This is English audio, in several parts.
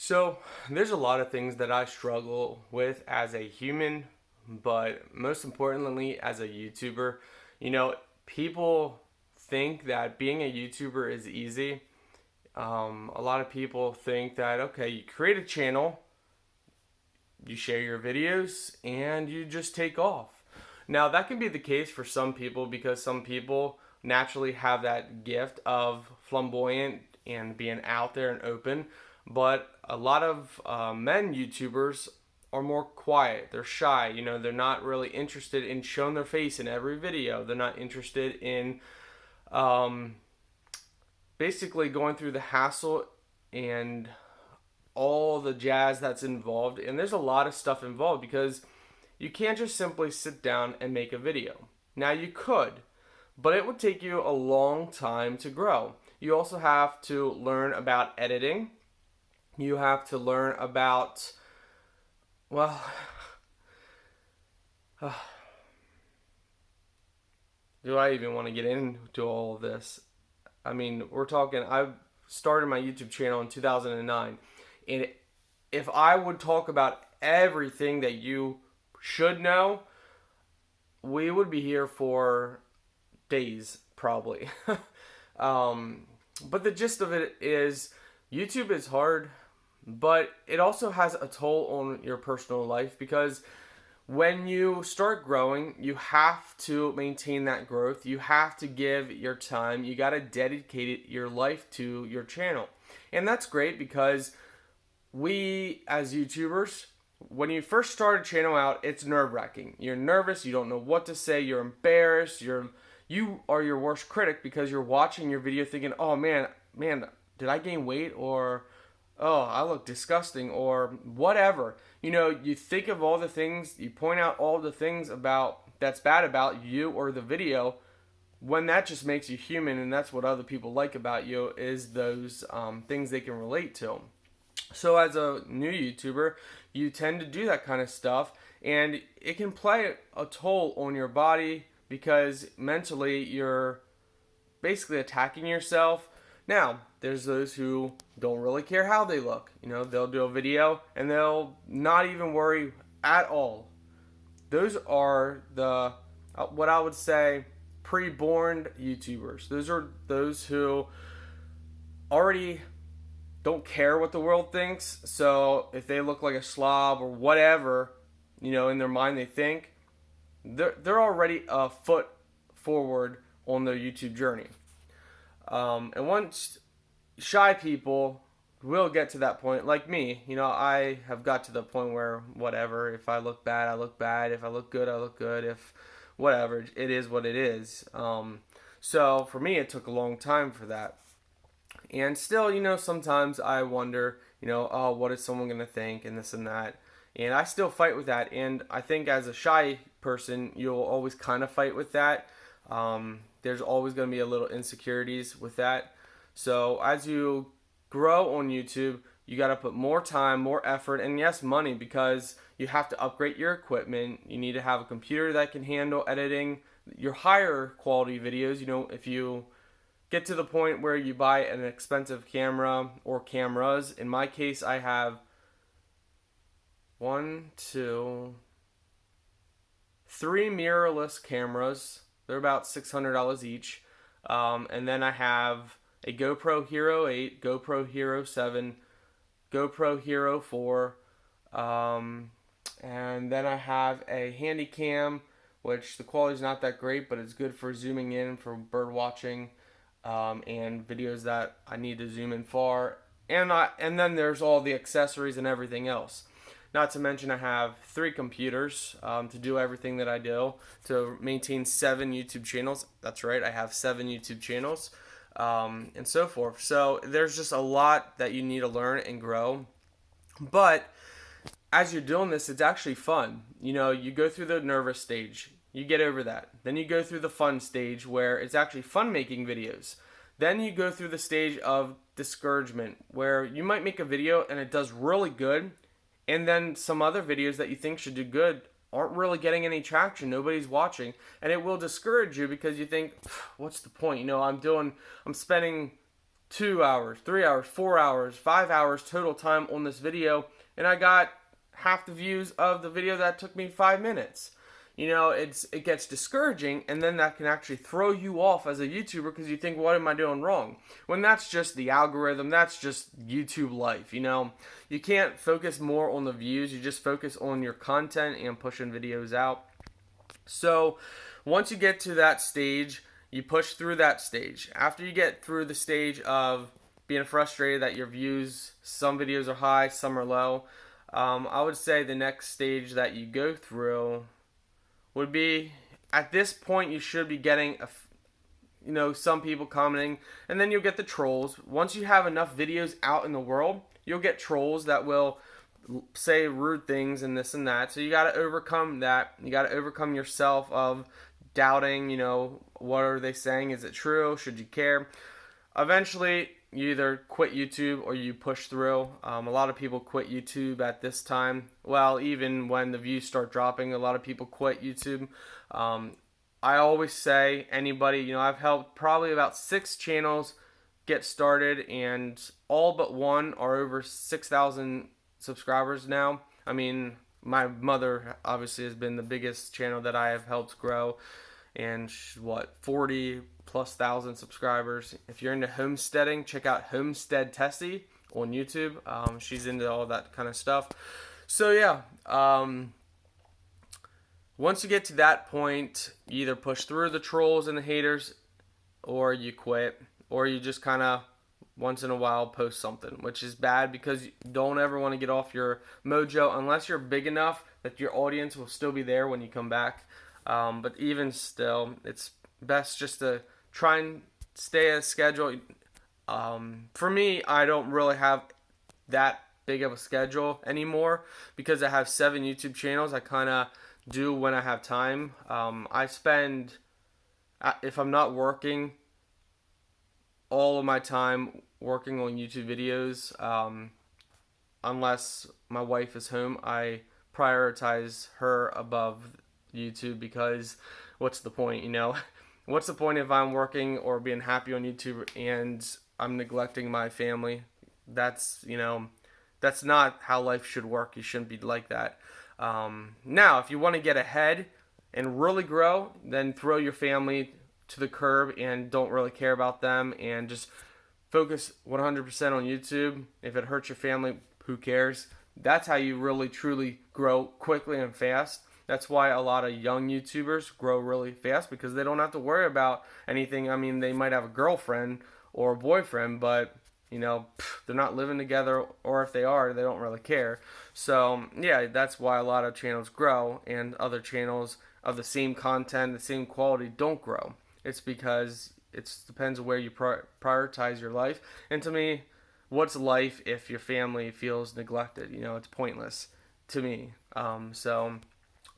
So, there's a lot of things that I struggle with as a human, but most importantly, as a YouTuber. You know, people think that being a YouTuber is easy. A lot of people think that, okay, you create a channel, you share your videos, and you just take off. Now, that can be the case for some people because some people naturally have that gift of flamboyant and being out there and open. But a lot of men YouTubers are more quiet. They're shy. You know, they're not really interested in showing their face in every video. They're not interested in um, basically going through the hassle and all the jazz that's involved. And there's a lot of stuff involved because you can't just simply sit down and make a video. Now, you could, but it would take you a long time to grow. You also have to learn about editing. You have to learn about, well, do I even want to get into all of this? I mean, we're talking, I started my YouTube channel in 2009. And if I would talk about everything that you should know, we would be here for days, probably. um, but the gist of it is YouTube is hard, but it also has a toll on your personal life because when you start growing, you have to maintain that growth. You have to give your time. You got to dedicate your life to your channel. And that's great because we as YouTubers, when you first start a channel out, it's nerve-wracking. You're nervous, you don't know what to say, you're embarrassed, you are your worst critic because you're watching your video thinking, "Oh man, did I gain weight?" or "Oh, I look disgusting," or whatever. You know, you think of all the things, you point out all the things about that's bad about you or the video, when that just makes you human, and that's what other people like about you is those things they can relate to. So as a new YouTuber, you tend to do that kind of stuff, and it can play a toll on your body because mentally you're basically attacking yourself. Now, there's those who don't really care how they look. You know, they'll do a video and they'll not even worry at all. Those are the what I would say pre-born YouTubers. Those are those who already don't care what the world thinks. So if they look like a slob or whatever, you know, in their mind they think, they're already a foot forward on their YouTube journey. And once shy people will get to that point, like me, you know, I have got to the point where whatever, if I look bad, I look bad. If I look good, I look good. If whatever, it is what it is. So for me, it took a long time for that. And still, you know, sometimes I wonder, you know, oh, what is someone going to think and this and that. And I still fight with that. And I think as a shy person, you'll always kind of fight with that. There's always going to be a little insecurities with that. So as you grow on YouTube, you got to put more time, more effort, and yes, money because you have to upgrade your equipment. You need to have a computer that can handle editing your higher quality videos. You know, if you get to the point where you buy an expensive camera or cameras. In my case, I have three mirrorless cameras. They're about $600 each. And then I have a GoPro Hero 8, GoPro Hero 7, GoPro Hero 4, and then I have a Handycam, which the quality is not that great, but it's good for zooming in for bird watching and videos that I need to zoom in far. And then there's all the accessories and everything else. Not to mention I have 3 computers to do everything that I do to maintain 7 YouTube channels. That's right, I have 7 YouTube channels and so forth. So there's just a lot that you need to learn and grow. But as you're doing this, it's actually fun. You know, you go through the nervous stage, you get over that. Then you go through the fun stage where it's actually fun making videos. Then you go through the stage of discouragement where you might make a video and it does really good, and then some other videos that you think should do good aren't really getting any traction. Nobody's watching, and it will discourage you because you think, what's the point? You know, I'm spending 2 hours, 3 hours, 4 hours, 5 hours total time on this video, and I got half the views of the video that took me 5 minutes. You know, it gets discouraging, and then that can actually throw you off as a YouTuber because you think, what am I doing wrong? When that's just the algorithm, that's just YouTube life, you know? You can't focus more on the views, you just focus on your content and pushing videos out. So, once you get to that stage, you push through that stage. After you get through the stage of being frustrated that your views, some videos are high, some are low, I would say the next stage that you go through would be, at this point you should be getting some people commenting, and then you'll get the trolls. Once you have enough videos out in the world, you'll get trolls that will say rude things and this and that. So you got to overcome that. You got to overcome yourself of doubting, what are they saying? Is it true? Should you care? Eventually, you either quit YouTube or you push through. A lot of people quit YouTube at this time. Well, even when the views start dropping, a lot of people quit YouTube. I always say, anybody, I've helped probably about 6 channels get started, and all but one are over 6,000 subscribers now. I mean, my mother obviously has been the biggest channel that I have helped grow, and 40,000+ subscribers. If you're into homesteading, check out Homestead Tessie on YouTube. She's into all that kind of stuff. So yeah, once you get to that point, you either push through the trolls and the haters, or you quit, or you just kind of once in a while post something, which is bad because you don't ever want to get off your mojo unless you're big enough that your audience will still be there when you come back. But even still, it's best just to try and stay a schedule. For me, I don't really have that big of a schedule anymore because I have 7 YouTube channels. I kind of do when I have time. I spend, if I'm not working, all of my time working on YouTube videos. Unless my wife is home, I prioritize her above YouTube because what's the point, What's the point if I'm working or being happy on YouTube and I'm neglecting my family? That's not how life should work. You shouldn't be like that. Now, if you want to get ahead and really grow, then throw your family to the curb and don't really care about them and just focus 100% on YouTube. If it hurts your family, who cares? That's how you really truly grow quickly and fast. That's why a lot of young YouTubers grow really fast because they don't have to worry about anything. I mean, they might have a girlfriend or a boyfriend, but they're not living together, or if they are, they don't really care. So yeah, that's why a lot of channels grow and other channels of the same content, the same quality don't grow. It's because it depends where you prioritize your life. And to me, what's life if your family feels neglected? It's pointless to me. So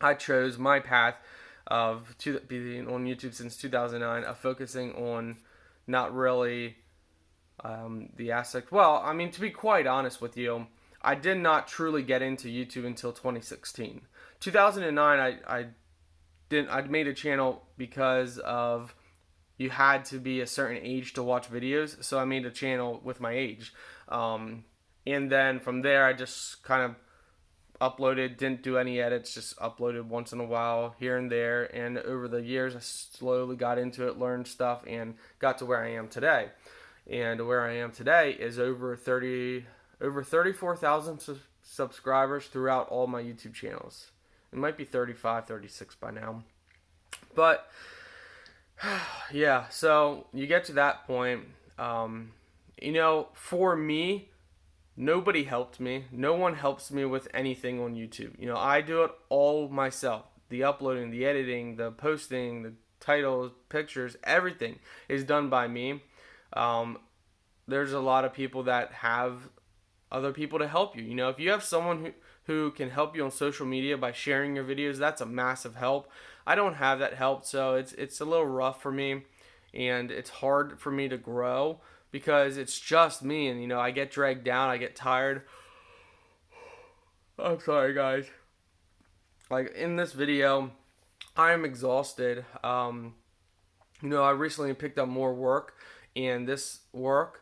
I chose my path of being on YouTube since 2009, of focusing on not really the aspect. Well, I mean, to be quite honest with you, I did not truly get into YouTube until 2016. 2009, I made a channel because of you had to be a certain age to watch videos, so I made a channel with my age. And then from there, I just kind of uploaded, didn't do any edits, just uploaded once in a while here and there. And over the years, I slowly got into it, learned stuff, and got to where I am today. And where I am today is over 34,000 subscribers throughout all my YouTube channels. It might be 35, 36 by now. But yeah, so you get to that point. For me, nobody helped me. No one helps me with anything on YouTube. I do it all myself. The uploading, the editing, the posting, the titles, pictures, everything is done by me. There's a lot of people that have other people to help you. If you have someone who can help you on social media by sharing your videos, that's a massive help. I don't have that help, so it's a little rough for me, and it's hard for me to grow because it's just me, and I get dragged down, I get tired. I'm sorry, guys. Like in this video, I am exhausted. I recently picked up more work, and this work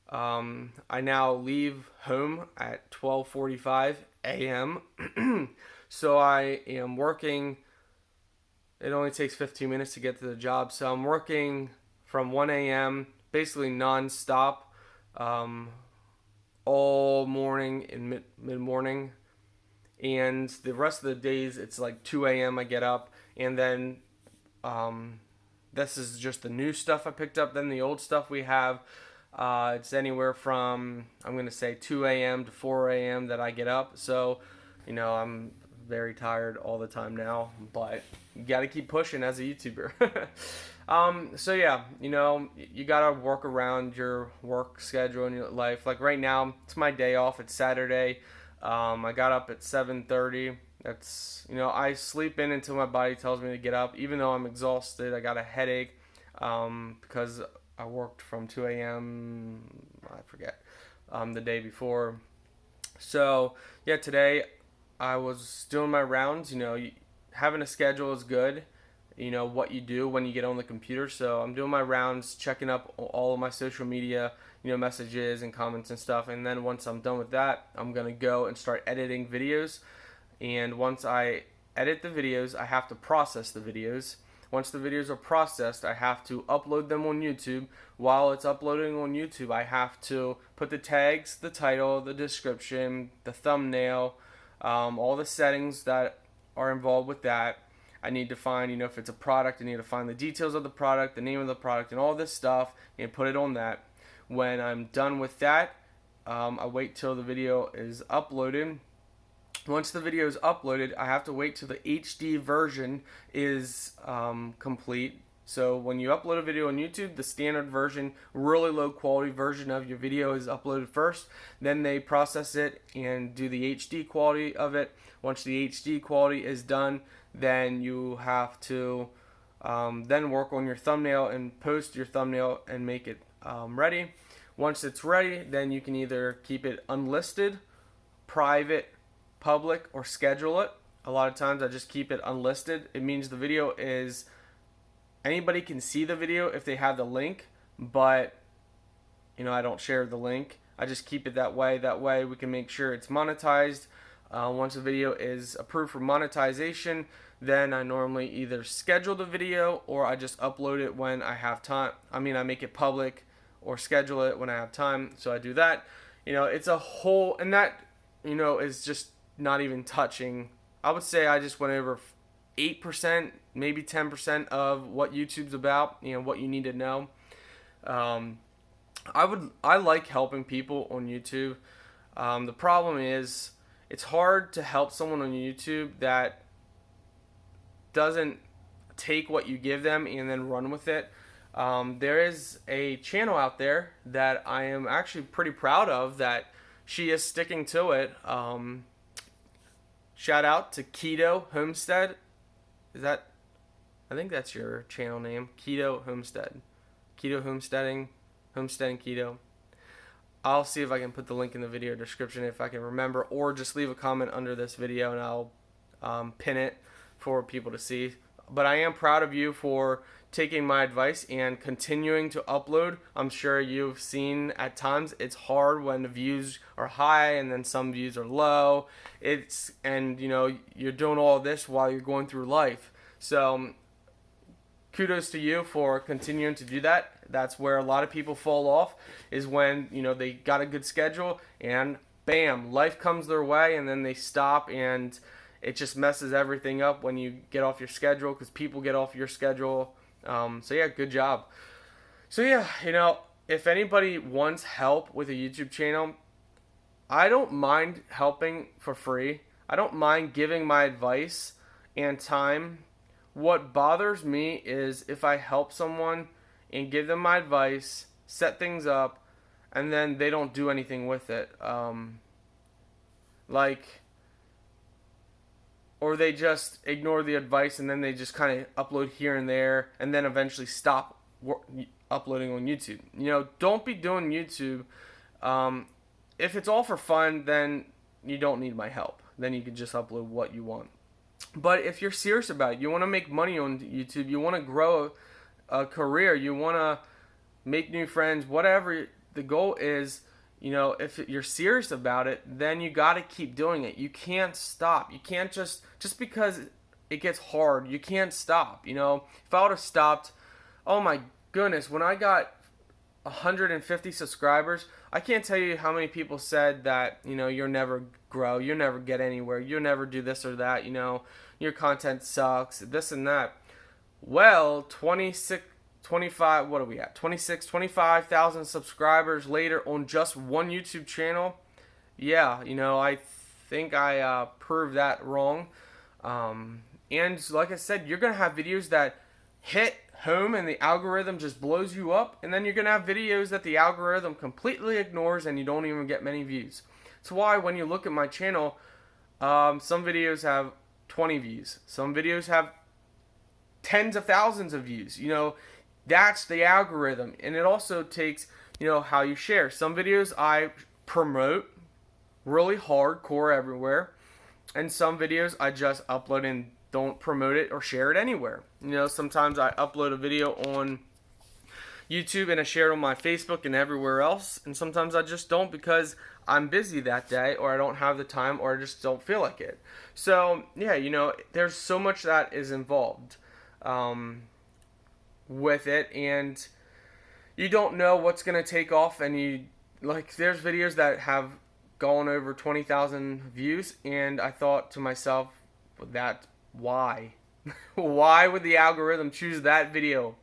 I now leave home at 12:45 a.m. So I am working. It only takes 15 minutes to get to the job. So I'm working from 1 a.m. basically nonstop, um, all morning and mid morning. And the rest of the days, it's like 2 a.m. I get up. And then um, this is just the new stuff I picked up. Then the old stuff we have, it's anywhere from, I'm going to say 2 a.m. to 4 a.m. that I get up. So, I'm very tired all the time now, but you got to keep pushing as a YouTuber. So yeah, you got to work around your work schedule and your life. Like right now, it's my day off. It's Saturday. I got up at 7:30. That's, I sleep in until my body tells me to get up. Even though I'm exhausted, I got a headache because I worked from 2 a.m. I forget the day before. So yeah, today I was doing my rounds. Having a schedule is good. What you do when you get on the computer. So I'm doing my rounds, checking up all of my social media, messages and comments and stuff. And then once I'm done with that, I'm gonna go and start editing videos. And once I edit the videos, I have to process the videos. Once the videos are processed, I have to upload them on YouTube. While it's uploading on YouTube, I have to put the tags, the title, the description, the thumbnail, all the settings that are involved with that. I need to find, if it's a product, I need to find the details of the product, the name of the product, and all this stuff, and put it on that. When I'm done with that, I wait till the video is uploaded. Once the video is uploaded, I have to wait till the HD version is complete. So when you upload a video on YouTube, the standard version, really low quality version of your video is uploaded first. Then they process it and do the HD quality of it. Once the HD quality is done, then you have to then work on your thumbnail and post your thumbnail and make it ready. Once it's ready, then you can either keep it unlisted, private, public, or schedule it. A lot of times I just keep it unlisted. It means the video is, anybody can see the video if they have the link, but I don't share the link. I just keep it that way. That way we can make sure it's monetized. Once a video is approved for monetization, then I normally either schedule the video or I just upload it when I have time. I make it public or schedule it when I have time. So I do that. It's a whole, and that, is just not even touching. I would say I just went over 8%, maybe 10% of what YouTube's about, what you need to know. I like helping people on YouTube. The problem is it's hard to help someone on YouTube that doesn't take what you give them and then run with it. There is a channel out there that I am actually pretty proud of that she is sticking to it. Shout out to Keto Homestead. I think that's your channel name, Keto Homestead. Keto Homesteading Keto. I'll see if I can put the link in the video description if I can remember, or just leave a comment under this video and I'll pin it for people to see. But I am proud of you for taking my advice and continuing to upload. I'm sure you've seen at times it's hard when the views are high and then some views are low. You're doing all this while you're going through life. So kudos to you for continuing to do that. That's where a lot of people fall off, is when they got a good schedule and bam, life comes their way and then they stop, and it just messes everything up when you get off your schedule, because people get off your schedule. So yeah, good job. So yeah, if anybody wants help with a YouTube channel, I don't mind helping for free. I don't mind giving my advice and time. What bothers me is if I help someone and give them my advice, set things up, and then they don't do anything with it. Or they just ignore the advice and then they just kind of upload here and there and then eventually stop uploading on YouTube. Don't be doing YouTube. If it's all for fun, then you don't need my help. Then you can just upload what you want. But if you're serious about it, you want to make money on YouTube, you want to grow a career, you want to make new friends, whatever the goal is, you know, if you're serious about it, then you got to keep doing it. You can't stop. You can't just because it gets hard, you can't stop. You know, if I would have stopped, oh my goodness, when I got 150 subscribers, I can't tell you how many people said that, you know, you'll never grow, you'll never get anywhere, you'll never do this or that, you know, your content sucks, this and that. Well, 26, 25, what are we at? 26, 25,000 subscribers later on just one YouTube channel. Yeah, you know, I think I proved that wrong. And like I said, you're going to have videos that hit home and the algorithm just blows you up, and then you're going to have videos that the algorithm completely ignores and you don't even get many views. That's why when you look at my channel, some videos have 20 views, some videos have tens of thousands of views. You know, that's the algorithm. And it also takes, you know, how you share. Some videos I promote really hardcore everywhere, and some videos I just upload and don't promote it or share it anywhere. You know, sometimes I upload a video on YouTube and I share it on my Facebook and everywhere else, and sometimes I just don't because I'm busy that day, or I don't have the time, or I just don't feel like it. So yeah, you know, there's so much that is involved with it, and you don't know what's gonna take off. And you, like, there's videos that have gone over 20,000 views, and I thought to myself, that why? Why would the algorithm choose that video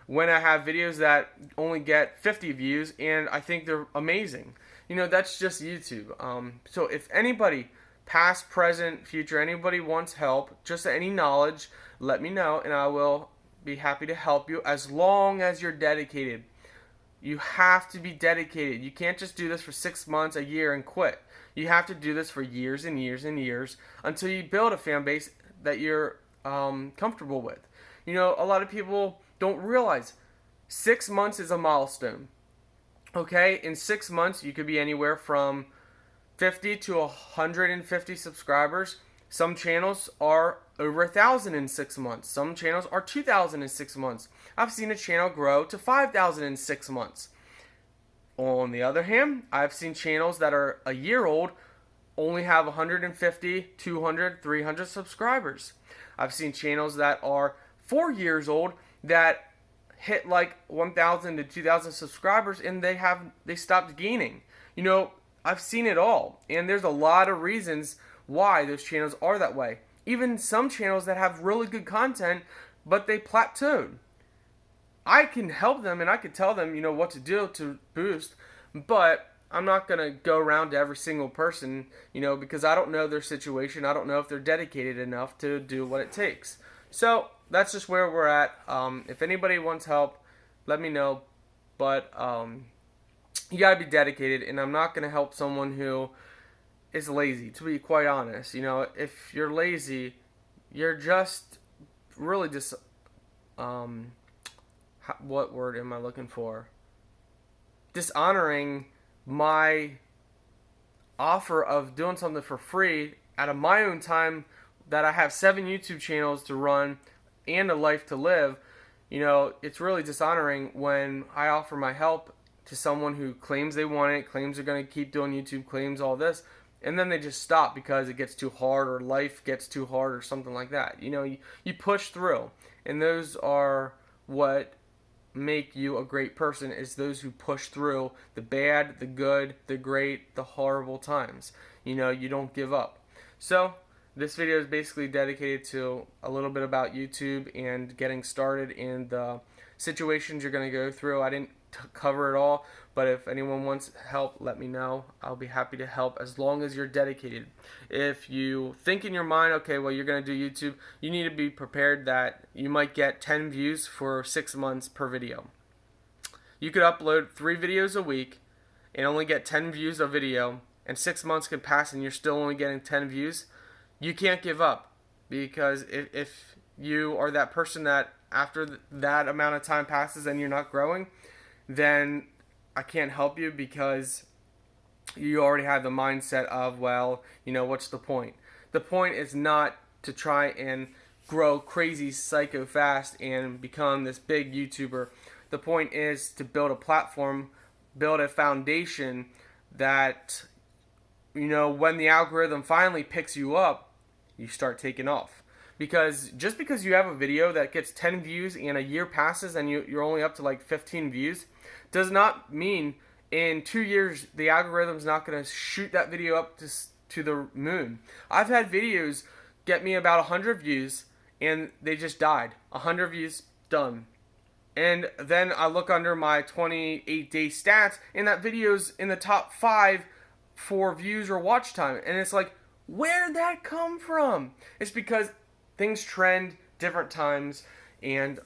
when I have videos that only get 50 views and I think they're amazing? You know, that's just YouTube. So if anybody, past, present, future, anybody wants help, just any knowledge, let me know and I will be happy to help you, as long as you're dedicated. You have to be dedicated. You can't just do this for 6 months, a year, and quit. You have to do this for years and years and years until you build a fan base that you're comfortable with. You know, a lot of people don't realize 6 months is a milestone. Okay, in 6 months you could be anywhere from 50 to 150 subscribers. Some channels are over 1,000 in 6 months. Some channels are 2,000 in 6 months. I've seen a channel grow to 5,000 in 6 months. On the other hand, I've seen channels that are a year old only have 150, 200, 300 subscribers. I've seen channels that are 4 years old that hit like 1,000 to 2,000 subscribers and they stopped gaining. You know, I've seen it all, and there's a lot of reasons why those channels are that way. Even some channels that have really good content, but they plateaued. I can help them and I can tell them, you know, what to do to boost, but I'm not going to go around to every single person, you know, because I don't know their situation. I don't know if they're dedicated enough to do what it takes. So that's just where we're at. If anybody wants help, let me know. But you got to be dedicated, and I'm not going to help someone who is lazy, to be quite honest. You know, if you're lazy, you're just really just, what word am I looking for? Dishonoring my offer of doing something for free out of my own time, that I have 7 YouTube channels to run and a life to live. You know, it's really dishonoring when I offer my help to someone who claims they want it, claims they're going to keep doing YouTube, claims all this, and then they just stop because it gets too hard or life gets too hard or something like that. You know, you push through, and those are what make you a great person, is those who push through the bad, the good, the great, the horrible times. You know, you don't give up. So this video is basically dedicated to a little bit about YouTube and getting started in the situations you're going to go through. I didn't cover it all, but if anyone wants help, let me know. I'll be happy to help, as long as you're dedicated. If you think in your mind, okay, well, you're going to do YouTube, you need to be prepared that you might get 10 views for 6 months per video. You could upload 3 videos a week and only get 10 views a video, and 6 months can pass and you're still only getting 10 views. You can't give up, because if you are that person that after that amount of time passes and you're not growing, then I can't help you, because you already have the mindset of, well, you know, what's the point? The point is not to try and grow crazy psycho fast and become this big YouTuber. The point is to build a platform build a foundation that, you know, when the algorithm finally picks you up, you start taking off. Because just because you have a video that gets 10 views and a year passes and you're only up to like 15 views, does not mean in 2 years the algorithm's not going to shoot that video up to the moon. I've had videos get me about 100 views and they just died. 100 views, done. And then I look under my 28-day stats, and that video's in the top 5 for views or watch time. And it's like, where'd that come from? It's because things trend different times, and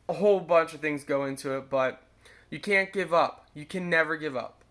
a whole bunch of things go into it, but you can't give up. You can never give up.